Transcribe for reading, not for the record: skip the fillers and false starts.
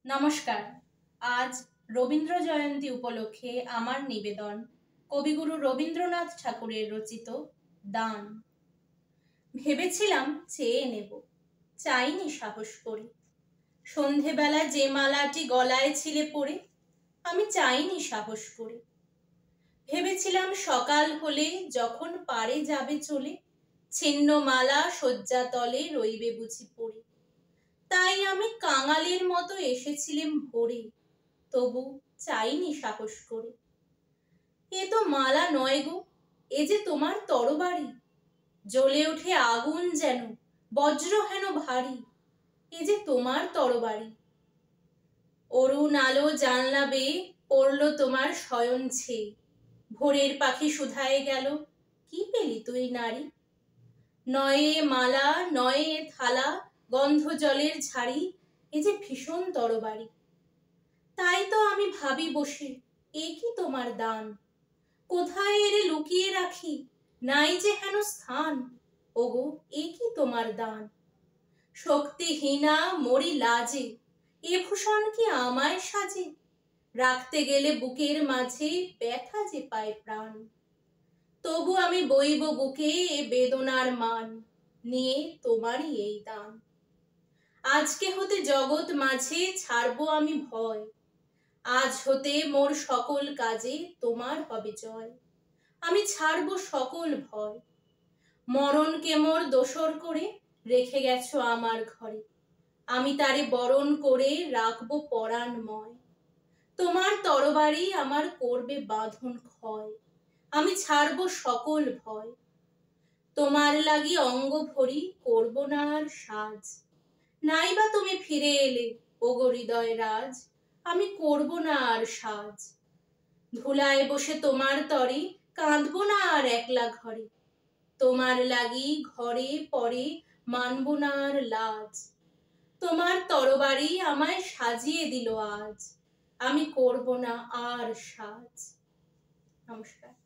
নমস্কার। আজ রবীন্দ্র জয়ন্তী উপলক্ষে আমার নিবেদন কবিগুরু রবীন্দ্রনাথ ঠাকুরের রচিত দান। ভেবেছিলাম চেয়ে নেব, চাইনি সাহস করে। সন্ধেবেলা যে মালাটি গলায় ছিলে পড়ে, আমি চাইনি সাহস করে। ভেবেছিলাম সকাল হলে যখন পারে যাবে চলে, ছিন্ন মালা শয্যাতলে রইবে বুঝি পড়ে। তাই আমি কাঙালের মতো এসেছিলাম ভোরে, তবু চাইনি সাহস করে। এ তো মালা নয় গো, এ যে তোমার তরবারি। জ্বলে ওঠে আগুন যেন, বজ্র হেন ভারী, এ যে তোমার তরবারি। অরুণ আলো জানলা বেয়ে পড়লো তোমার শয়ন ছেয়ে। ভোরের পাখি শুধায়ে গেল, কি পেলি তুই নারী? নয়ে মালা নয়ে থালা, গন্ধ জলের ঝাড়ি, এ যে ভীষণ তরবারি। তাই তো আমি ভাবি বসে, এ কি তোমার দান? কোথায় এরে লুকিয়ে রাখি, নাই যে হেন স্থান। ওগো, এ কি তোমার দান? শক্তিহীনা মরি লাজে, এ ভূষণ কি আমায় সাজে? রাখতে গেলে বুকের মাঝে ব্যথা যে পায় প্রাণ। তবু আমি বইব বুকে এ বেদনার মান, নিয়ে তোমারই এই দান। আজকে হতে জগৎ মাঝে ছাড়বো আমি ভয়। আজ হতে মোর সকল কাজে তোমার হবে জয়। আমি ছাড়বো সকল ভয়। মরণকে মোর দোসর করে রেখে গেছো আমার ঘরে। আমি তারে বরণ করে রাখবো পরাণময়। তোমার তরবারি আমার করবে বাঁধন ক্ষয়। আমি ছাড়বো সকল ভয়। তোমার লাগি অঙ্গ ভরি করব না আর সাজ। নাইবা তুমি ফিরে এলে ওগো হৃদয় রাজ, আমি করব না আর সাজ। ধুলায় বসে তোমার তরে কাঁদবো না আর একলা ঘরে। তোমার লাগি ঘরে পরে মানব না আর লাজ। তোমার তরবারি আমায় সাজিয়ে দিল আজ, আমি করব না আর সাজ। নমস্কার।